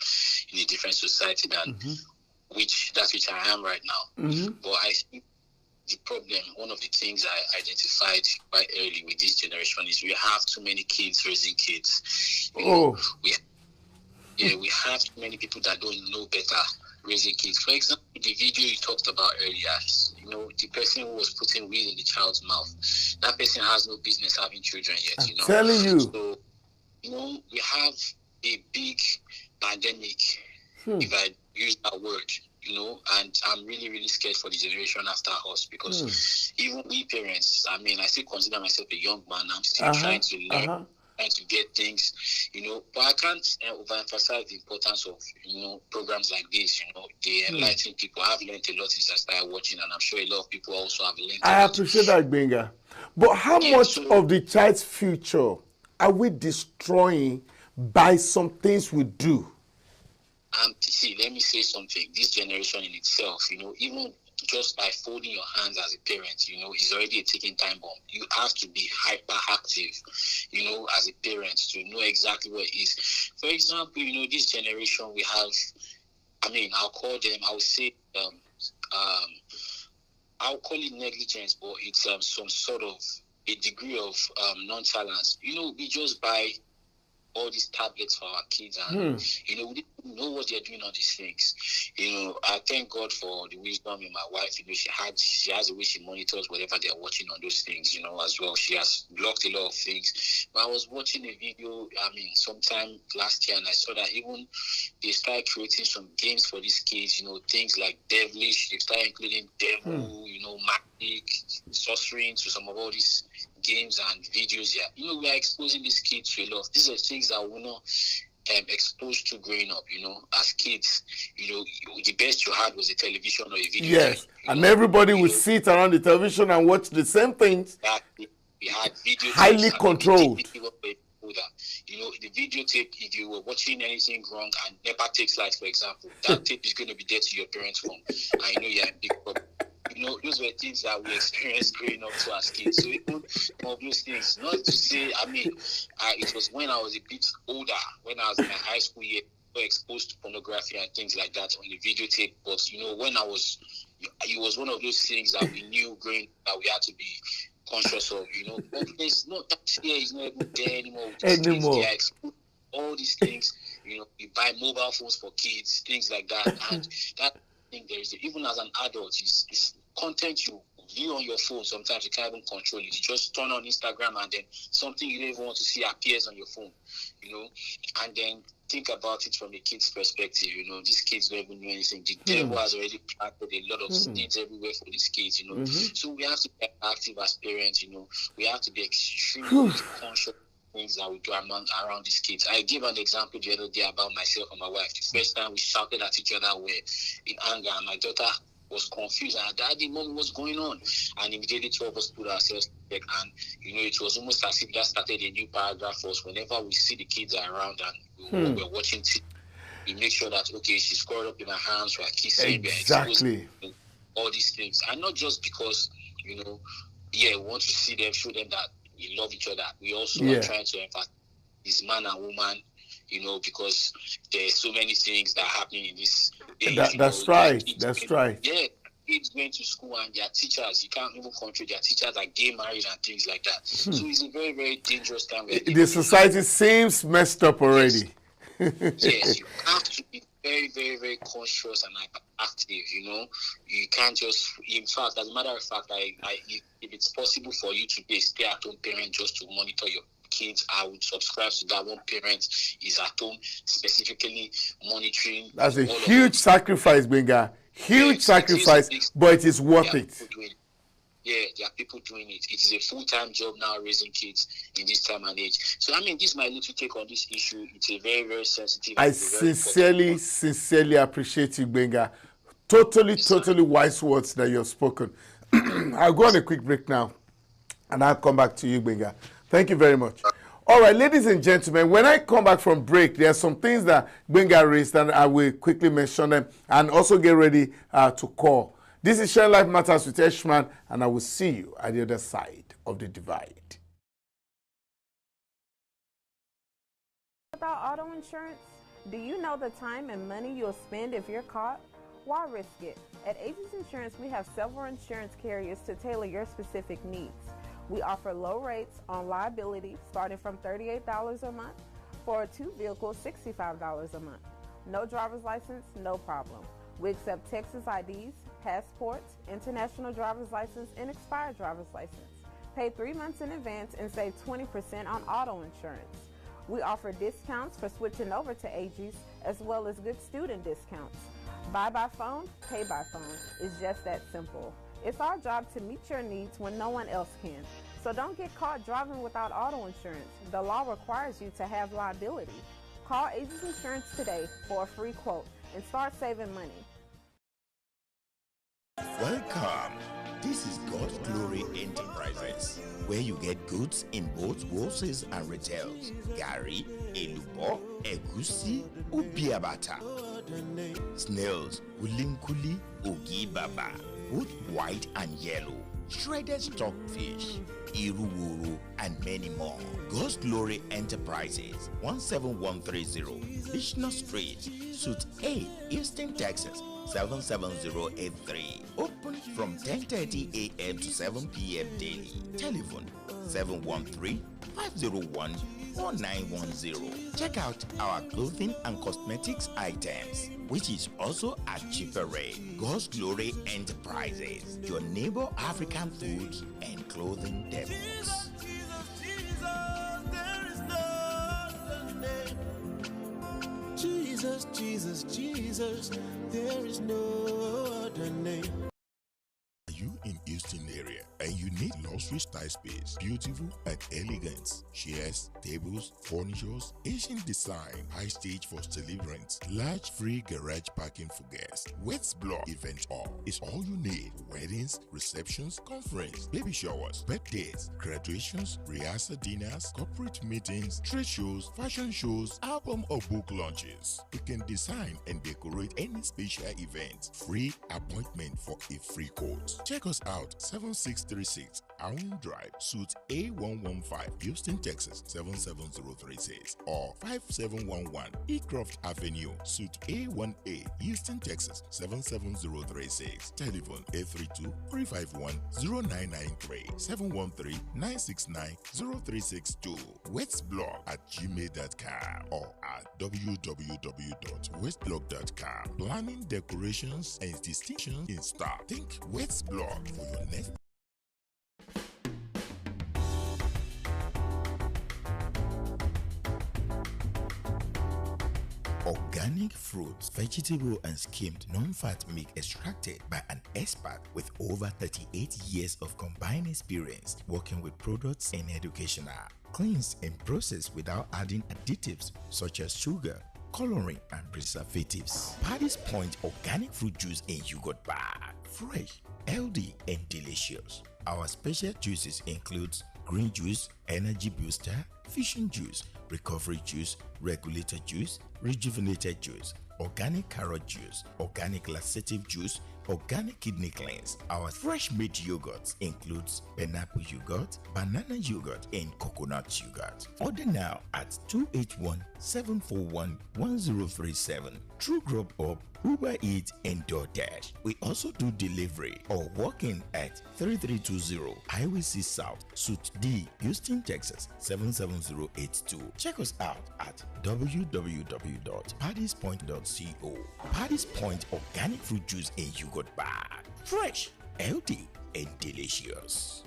Speaker 4: in a different society than which I am right now. But I think the problem, one of the things I identified quite early with this generation is we have too many kids raising kids. You know, we have too many people that don't know better raising kids. For example, the video you talked about earlier, you know, the person who was putting weed in the child's mouth, that person has no business having children yet, you know.
Speaker 1: Telling you.
Speaker 4: So, you know, we have a big pandemic, if I use that word, you know, and I'm really, really scared for the generation after us because even we parents, I mean, I still consider myself a young man. I'm still trying to learn, trying to get things, you know, but I can't overemphasize the importance of, you know, programs like this, you know, they enlighten people. I've learned a lot since I started watching, and I'm sure a lot of people also have learned a lot.
Speaker 1: I appreciate that, Benga. But how much of the child's future are we destroying by some things we do?
Speaker 4: See, let me say something. This generation in itself, you know, even just by folding your hands as a parent, you know, is already a ticking time bomb. You have to be hyperactive, you know, as a parent to know exactly what it is. For example, you know, this generation we have, I mean, I'll call them, I would say, I'll call it negligence, but it's some sort of a degree of nonchalance. You know, we just buy all these tablets for our kids, and you know, we didn't know what they're doing on these things. You know, I thank God for the wisdom in my wife. You know, she has a way she monitors whatever they're watching on those things, you know, as well. She has blocked a lot of things. But I was watching a video, I mean, sometime last year, and I saw that even they started creating some games for these kids, you know, things like devilish. They started including devil, you know, magic, sorcery into some of all these games and videos here. You know, we are exposing these kids to a lot. These are things that we're not exposed to growing up, you know, as kids. You know, the best you had was a television or a video.
Speaker 1: Yes, and
Speaker 4: know,
Speaker 1: everybody would sit around the television and watch the same things.
Speaker 4: We had video
Speaker 1: highly controlled.
Speaker 4: You know, the videotape, if you were watching anything wrong and NEPA takes light, for example, that tape is going to be there to your parents' phone. I know you're in big problem. You know, those were things that we experienced growing up to as kids. So even of those things, not to say, I mean, it was when I was a bit older, when I was in my high school year, exposed to pornography and things like that on the videotape. But, you know, when it was one of those things that we knew growing that we had to be conscious of, you know. But there's not, that fear is not even there anymore. They are exposed to all these things, you know, you buy mobile phones for kids, things like that. And that thing there is, even as an adult, is content you view on your phone. Sometimes you can't even control it. You just turn on Instagram and then something you don't even want to see appears on your phone, you know. And then think about it from a kid's perspective, you know. These kids don't even know anything. The devil has already planted a lot of seeds everywhere for these kids, you know. So we have to be active as parents, you know. We have to be extremely conscious things that we do around these kids. I gave an example the other day about myself and my wife. The first time we shouted at each other were in anger, and my daughter was confused, and Daddy, Mommy, what's going on? And immediately two of us put ourselves back, and you know, it was almost as if that started a new paragraph for us. Whenever we see the kids around and we're watching TV, we make sure that, okay, she's curled up in her hands, we're kissing,
Speaker 1: exactly,
Speaker 4: we're all these things. And not just because, you know, we want to see them, show them that we love each other. We also are trying to emphasize this man and woman, you know, because there's so many things that are happening in this age.
Speaker 1: That's right. That's right.
Speaker 4: Yeah, kids going to school and their teachers, you can't even control their teachers are gay married and things like that. So it's a very, very dangerous time.
Speaker 1: The society seems messed up already.
Speaker 4: Yes, you have to be very, very, very conscious and active, you know. You can't just, in fact, as a matter of fact, if it's possible for you to be a stay-at-home parent just to monitor your kids, I would subscribe to that. One parent is at home specifically monitoring.
Speaker 1: That's a huge sacrifice, Benga. Huge sacrifice, but it is worth it.
Speaker 4: Yeah, there are people doing it. It is a full-time job now, raising kids in this time and age. So, I mean, this is my little take on this issue. It's a very, very sensitive.
Speaker 1: I sincerely appreciate you, Benga. Totally wise words that you have spoken. I'll go on a quick break now, and I'll come back to you, Benga. Thank you very much. All right, ladies and gentlemen, when I come back from break, there are some things that Benga raised, and I will quickly mention them and also get ready to call. This is Shine Life Matters with Eshman, and I will see you at the other side of the divide.
Speaker 5: Without auto insurance, do you know the time and money you'll spend if you're caught? Why risk it? At Aegis Insurance, we have several insurance carriers to tailor your specific needs. We offer low rates on liability starting from $38 a month. For a 2-vehicle, $65 a month. No driver's license, no problem. We accept Texas IDs, passports, international driver's license, and expired driver's license. Pay 3 months in advance and save 20% on auto insurance. We offer discounts for switching over to Aegis, as well as good student discounts. Buy by phone, pay by phone. It's just that simple. It's our job to meet your needs when no one else can. So don't get caught driving without auto insurance. The law requires you to have liability. Call Aegis Insurance today for a free quote and start saving money.
Speaker 3: Welcome. This is God's Glory Enterprises, where you get goods in both wholesale and retails. Gari, elubo, egusi, ubiabata. Snails, ulinkuli, ugi baba, both white and yellow. Shredded stockfish, iruwuru, and many more. God's Glory Enterprises, 17130, Lishna Street, Suite A, Houston, Texas, 77083. Open from 10:30 a.m. to 7 p.m. daily. Telephone 713-501-4910. Check out our clothing and cosmetics items, which is also at cheaper rate. God's Glory Enterprises, your neighbor African foods and clothing depots.
Speaker 6: Jesus, Jesus, Jesus, there is no other name.
Speaker 3: Are you in Houston area and you need luxury style space, beautiful and elegant chairs, tables, furnitures, Asian design, high stage for celebrants, large free garage parking for guests, Wets Block Event Hall is all you need. Weddings, receptions, conference, baby showers, birthdays, graduations, rehearsal dinners, corporate meetings, trade shows, fashion shows, album or book launches. You can design and decorate any special event. Free appointment for a free quote. Check us out, 7636 Allen Drive, Suite A115, Houston, Texas, 77036, or 5711 Ecroft Avenue, Suite A1A, Houston, Texas, 77036. Telephone 832-351-0993, 713-969-0362. westblog@gmail.com or at www.westblog.com. Planning, decorations, and distinctions in stock. Think Westblog for your next. Organic fruits, vegetable and skimmed non-fat milk extracted by an expert with over 38 years of combined experience working with products and educational. Cleansed and processed without adding additives such as sugar, coloring and preservatives. Paddy's Point organic fruit juice in yogurt bag. Fresh, healthy and delicious. Our special juices include green juice, energy booster, fission juice, recovery juice, regulator juice, rejuvenated juice, organic carrot juice, organic laxative juice, organic kidney cleanse. Our fresh made yogurt includes pineapple yogurt, banana yogurt, and coconut yogurt. Order now at 281-741-1037. True Grub Up, Uber Eats, and DoorDash. We also do delivery or walk-in at 3320 Highway 6 South, Suite D, Houston, Texas, 77082. Check us out at www.paddyspoint.co. Paddy's Point organic fruit juice and yogurt bar. Fresh, healthy, and delicious.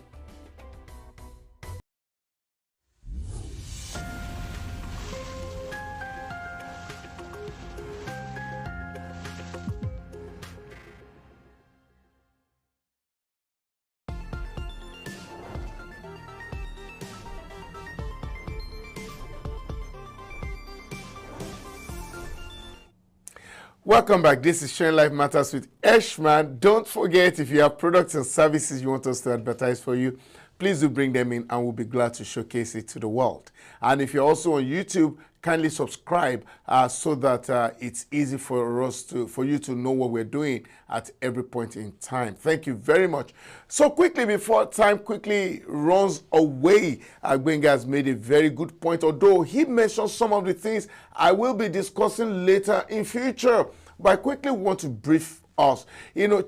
Speaker 1: Welcome back. This is Shine Life Matters with Eshman. Don't forget, if you have products and services you want us to advertise for you, please do bring them in and we'll be glad to showcase it to the world. And if you're also on YouTube, kindly subscribe so that it's easy for you to know what we're doing at every point in time. Thank you very much. So quickly, before time quickly runs away, Gbenga has made a very good point, although he mentioned some of the things I will be discussing later in future. But I quickly want to brief us.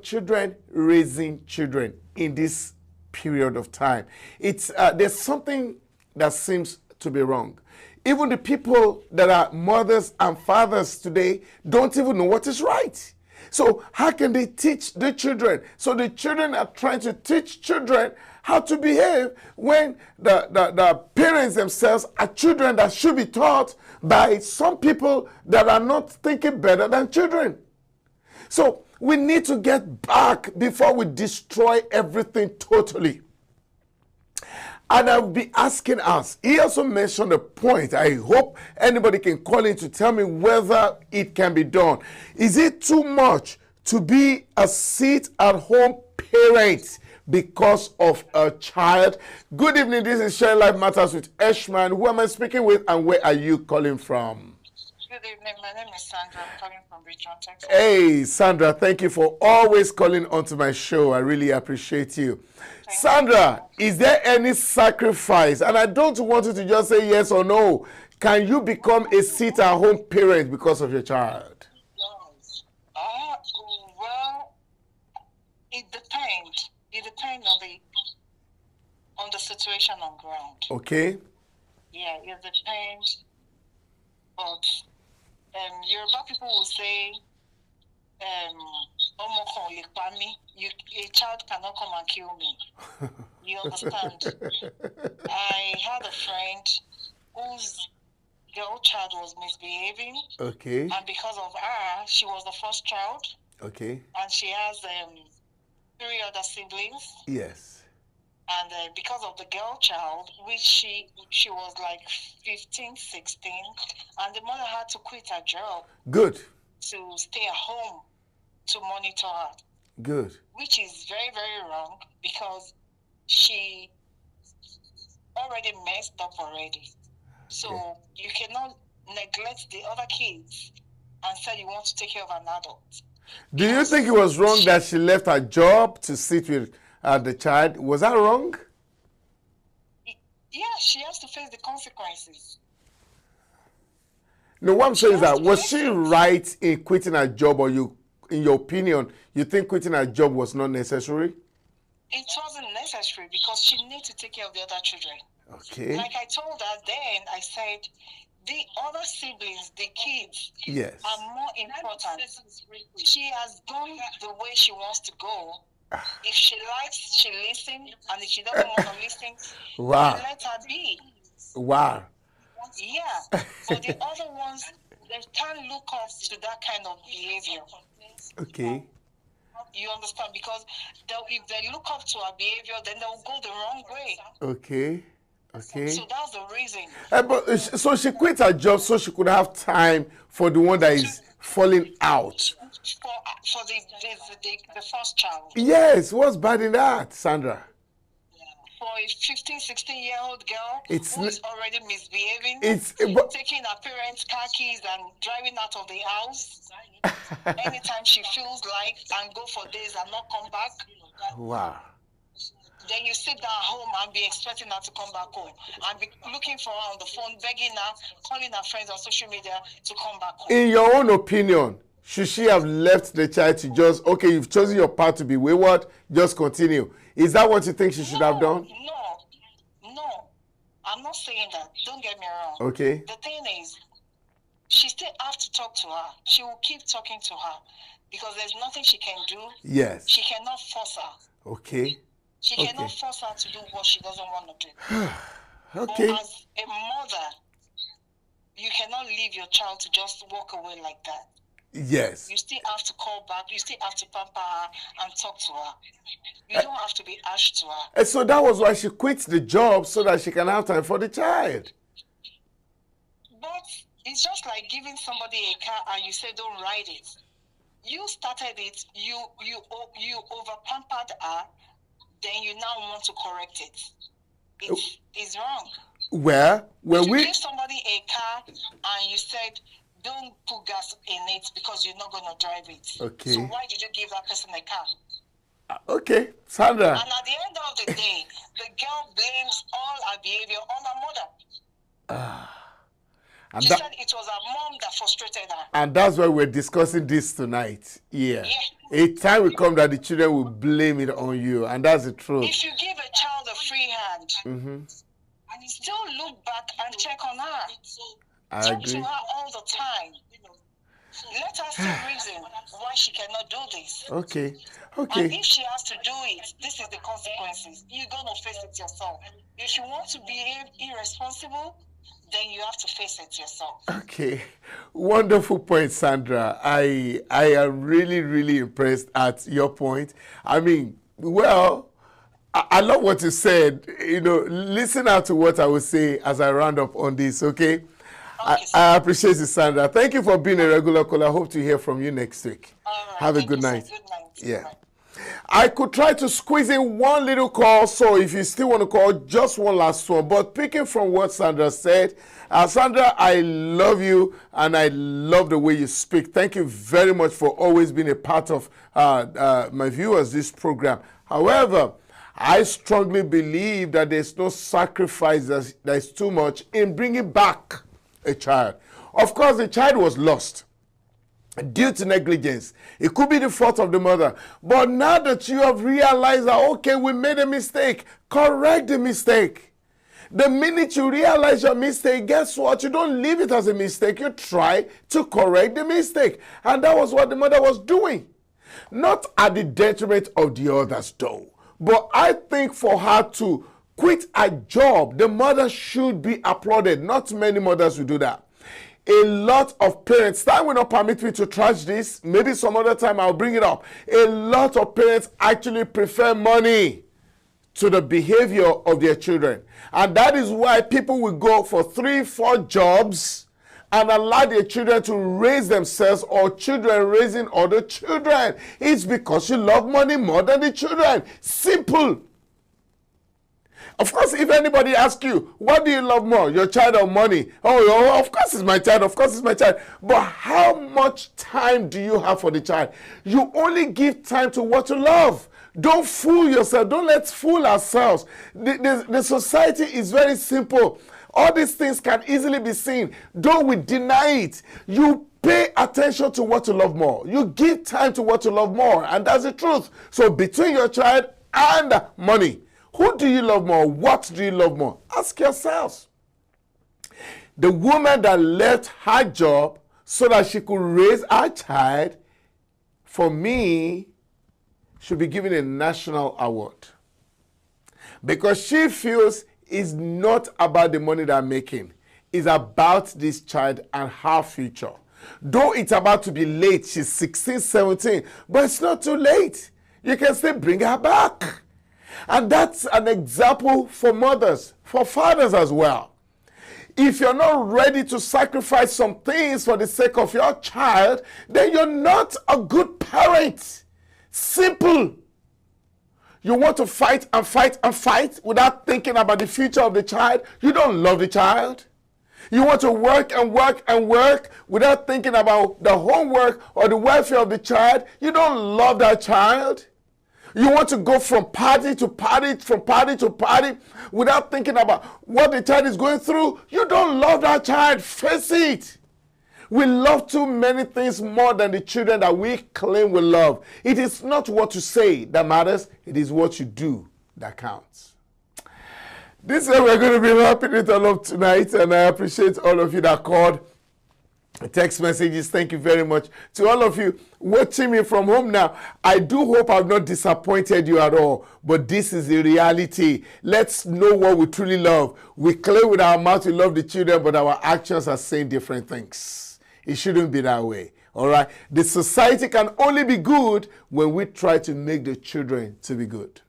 Speaker 1: Children raising children in this period of time. There's something that seems to be wrong. Even the people that are mothers and fathers today don't even know what is right. So how can they teach the children? So the children are trying to teach children how to behave when the parents themselves are children that should be taught by some people that are not thinking better than children. So we need to get back before we destroy everything totally. And I'll be asking us, he also mentioned a point. I hope anybody can call in to tell me whether it can be done. Is it too much to be a sit-at-home parent because of a child? Good evening, this is Share Life Matters with Eshman. Who am I speaking with and where are you calling from?
Speaker 7: Good evening, my name is Sandra. I'm calling from Region Texas.
Speaker 1: Hey, Sandra, thank you for always calling onto my show. I really appreciate you. Sandra, is there any sacrifice? And I don't want you to just say yes or no. Can you become a sit-at-home parent because of your child?
Speaker 7: Well, it depends. It depends on the situation on ground.
Speaker 1: Okay.
Speaker 7: Yeah, it depends. But Yoruba people will say, a child cannot come and kill me. You understand? I had a friend whose girl child was misbehaving.
Speaker 1: Okay.
Speaker 7: And because of her, she was the first child.
Speaker 1: Okay.
Speaker 7: And she has 3 other siblings.
Speaker 1: Yes.
Speaker 7: And because of the girl child, which she was like 15, 16, and the mother had to quit her job.
Speaker 1: Good.
Speaker 7: To stay at home to monitor her.
Speaker 1: Good.
Speaker 7: Which is very, very wrong because she already messed up already. So you cannot neglect the other kids and say you want to take care of an adult.
Speaker 1: Do you think it was wrong that she left her job to sit with the child? Was that wrong?
Speaker 7: Yeah, she has to face the consequences.
Speaker 1: No, what I'm saying is that, was she right in quitting her job, or you, in your opinion, you think quitting her job was not necessary?
Speaker 7: It wasn't necessary because she needs to take care of the other children.
Speaker 1: Okay.
Speaker 7: Like I told her then, I said, the other siblings, the kids,
Speaker 1: yes,
Speaker 7: are more important. She has gone the way she wants to go. If she likes, she listens, and if she doesn't want to listen,
Speaker 1: wow,
Speaker 7: let her be.
Speaker 1: Wow.
Speaker 7: Yeah, but the other ones, they can't look up to that kind of behavior.
Speaker 1: Okay.
Speaker 7: You understand? Because if they look up to her behavior, then they'll go the wrong way.
Speaker 1: Okay. Okay.
Speaker 7: So that's the reason.
Speaker 1: But so she quit her job so she could have time for the one that is falling out.
Speaker 7: For the first child.
Speaker 1: Yes, what's bad in that, Sandra?
Speaker 7: For a 15, 16-year-old girl
Speaker 1: it's
Speaker 7: who is already misbehaving, taking her parents' car keys and driving out of the house anytime she feels like, and go for days and not come back.
Speaker 1: Wow.
Speaker 7: Then you sit down at home and be expecting her to come back home and be looking for her on the phone, begging her, calling her friends on social media to come back home.
Speaker 1: In your own opinion, should she have left the child to just, okay, you've chosen your path to be wayward, just continue? Is that what you think she should have done?
Speaker 7: No. I'm not saying that. Don't get me wrong.
Speaker 1: Okay.
Speaker 7: The thing is, she still have to talk to her. She will keep talking to her because there's nothing she can do.
Speaker 1: Yes.
Speaker 7: She cannot force her.
Speaker 1: Okay.
Speaker 7: She cannot force her to do what she doesn't want to do.
Speaker 1: Okay.
Speaker 7: But as a mother, you cannot leave your child to just walk away like that.
Speaker 1: Yes.
Speaker 7: You still have to call back. You still have to pamper her and talk to her. You don't have to be harsh to her.
Speaker 1: And so that was why she quit the job, so that she can have time for the child.
Speaker 7: But it's just like giving somebody a car and you say don't ride it. You started it. You over pampered her. then you now want to correct it. It's wrong.
Speaker 1: Well, when
Speaker 7: you
Speaker 1: we
Speaker 7: give somebody a car and you said, don't put gas in it because you're not going to drive it.
Speaker 1: Okay.
Speaker 7: So why did you give that person a car?
Speaker 1: Okay, Sandra.
Speaker 7: And at the end of the day, the girl blames all her behavior on her mother.
Speaker 1: And
Speaker 7: She said it was her mom that frustrated her.
Speaker 1: And that's why we're discussing this tonight. Yeah.
Speaker 7: Yeah.
Speaker 1: A time will come that the children will blame it on you, and that's the truth.
Speaker 7: If you give a child a free hand, still look back and check on her.
Speaker 1: I
Speaker 7: Talk
Speaker 1: agree.
Speaker 7: to her all the time. Let her see reason why she cannot do this.
Speaker 1: Okay.
Speaker 7: And
Speaker 1: Okay.
Speaker 7: if she has to do it, this is the consequences. You're going to face it yourself. If you want to behave irresponsible, then you have to face it yourself.
Speaker 1: Okay. Wonderful point, Sandra. I am really, really impressed at your point. I mean, well, I love what you said. You know, listen out to what I will say as I round up on this, okay? I appreciate it, Sandra. Thank you for being a regular caller. I hope to hear from you next week.
Speaker 7: All right,
Speaker 1: Have a good
Speaker 7: sir.
Speaker 1: night.
Speaker 7: Good night.
Speaker 1: Yeah.
Speaker 7: Bye.
Speaker 1: I could try to squeeze in one little call, so if you still want to call, just one last one. But picking from what Sandra said, Sandra, I love you and I love the way you speak. Thank you very much for always being a part of my viewers, this program. However, I strongly believe that there's no sacrifice that is too much in bringing back a child. Of course, the child was lost due to negligence. It could be the fault of the mother. But now that you have realized that, okay, we made a mistake, correct the mistake. The minute you realize your mistake, guess what? You don't leave it as a mistake. You try to correct the mistake. And that was what the mother was doing. Not at the detriment of the others, though. But I think for her to quit a job, the mother should be applauded. Not many mothers will do that. A lot of parents, time will not permit me to trash this. Maybe some other time I'll bring it up. A lot of parents actually prefer money to the behavior of their children. And that is why people will go for 3-4 jobs and allow their children to raise themselves, or children raising other children. It's because you love money more than the children. Simple. Of course, if anybody asks you, what do you love more, your child or money? Oh, of course it's my child, of course it's my child. But how much time do you have for the child? You only give time to what you love. Don't fool yourself. Don't let's fool ourselves. The society is very simple. All these things can easily be seen. Don't we deny it? You pay attention to what you love more. You give time to what you love more. And that's the truth. So between your child and money, who do you love more? What do you love more? Ask yourselves. The woman that left her job so that she could raise her child, for me, should be given a national award. Because she feels it's not about the money they're making. It's about this child and her future. Though it's about to be late, she's 16, 17, but it's not too late. You can still bring her back. And that's an example for mothers, for fathers as well. If you're not ready to sacrifice some things for the sake of your child, then you're not a good parent. Simple. You want to fight and fight and fight without thinking about the future of the child. You don't love the child. You want to work and work and work without thinking about the homework or the welfare of the child. You don't love that child. You want to go from party to party, from party to party without thinking about what the child is going through. You don't love that child. Face it. We love too many things more than the children that we claim we love. It is not what you say that matters. It is what you do that counts. This is where we're going to be wrapping it all up tonight. And I appreciate all of you that called. Text messages, thank you very much. To all of you watching me from home now, I do hope I've not disappointed you at all. But this is the reality. Let's know what we truly love. We claim with our mouth we love the children, but our actions are saying different things. It shouldn't be that way. All right? The society can only be good when we try to make the children to be good.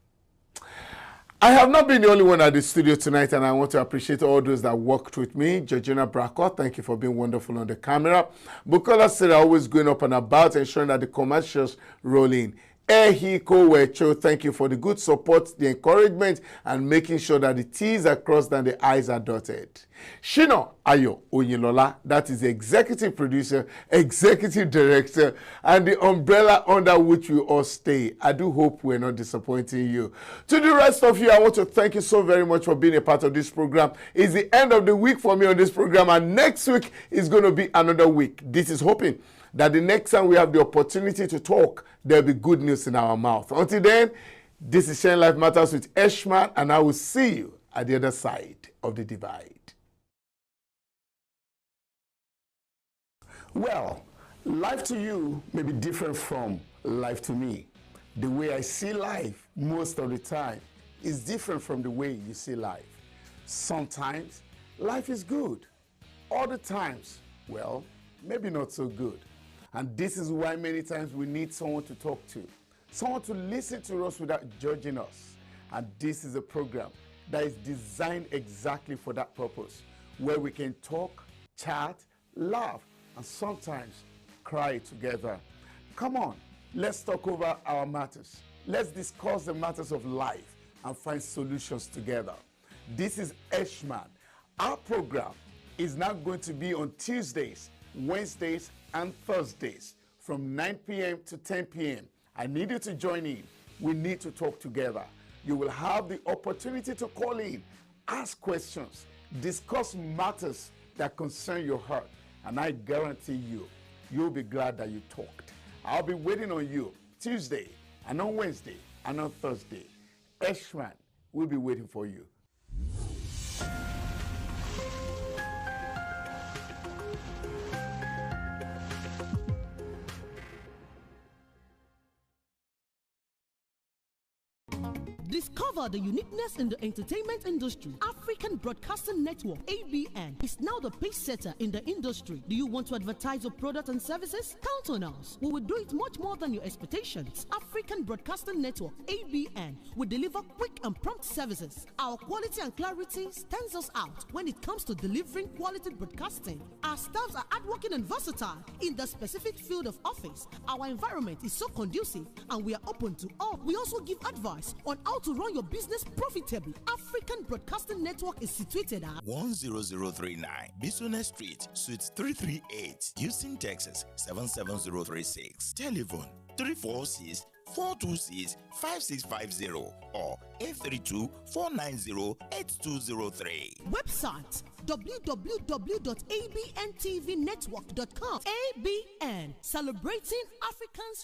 Speaker 1: I have not been the only one at the studio tonight, and I want to appreciate all those that worked with me. Georgina Bracco, thank you for being wonderful on the camera. Bukola Sarah, always going up and about, ensuring that the commercials roll in. Ehiko Wecho, thank you for the good support, the encouragement, and making sure that the T's are crossed and the I's are dotted. SHINA OYINLOLA, that is the executive producer, executive director, and the umbrella under which we all stay. I do hope we're not disappointing you. To the rest of you, I want to thank you so very much for being a part of this program. It's the end of the week for me on this program, and next week is going to be another week. This is hoping that the next time we have the opportunity to talk, there'll be good news in our mouth. Until then, this is Sharing Life Matters with Eshman, and I will see you at the other side of the divide. Well, life to you may be different from life to me. The way I see life most of the time is different from the way you see life. Sometimes life is good. Other times, well, maybe not so good. And this is why many times we need someone to talk to, someone to listen to us without judging us. And this is a program that is designed exactly for that purpose, where we can talk, chat, laugh, and sometimes cry together. Come on, let's talk over our matters. Let's discuss the matters of life and find solutions together. This is Eshman. Our program is now going to be on Tuesdays, Wednesdays, and Thursdays from 9 p.m. to 10 p.m. I need you to join in. We need to talk together. You will have the opportunity to call in, ask questions, discuss matters that concern your heart, and I guarantee you, you'll be glad that you talked. I'll be waiting on you Tuesday, and on Wednesday, and on Thursday. Eshman will be waiting for you.
Speaker 8: Discover the uniqueness in the entertainment industry. African Broadcasting Network, ABN, is now the pace setter in the industry. Do you want to advertise your product and services? Count on us. We will do it much more than your expectations. African Broadcasting Network, ABN, will deliver quick and prompt services. Our quality and clarity stands us out when it comes to delivering quality broadcasting. Our staffs are hardworking and versatile in the specific field of office. Our environment is so conducive and we are open to all. We also give advice on how to run your business profitably. African Broadcasting Network is situated at
Speaker 3: 10039 Business Street, Suite 338, Houston, Texas 77036. Telephone 346-426-5650 or 832-490-8203.
Speaker 8: Website www.abntvnetwork.com. ABN, celebrating Africans.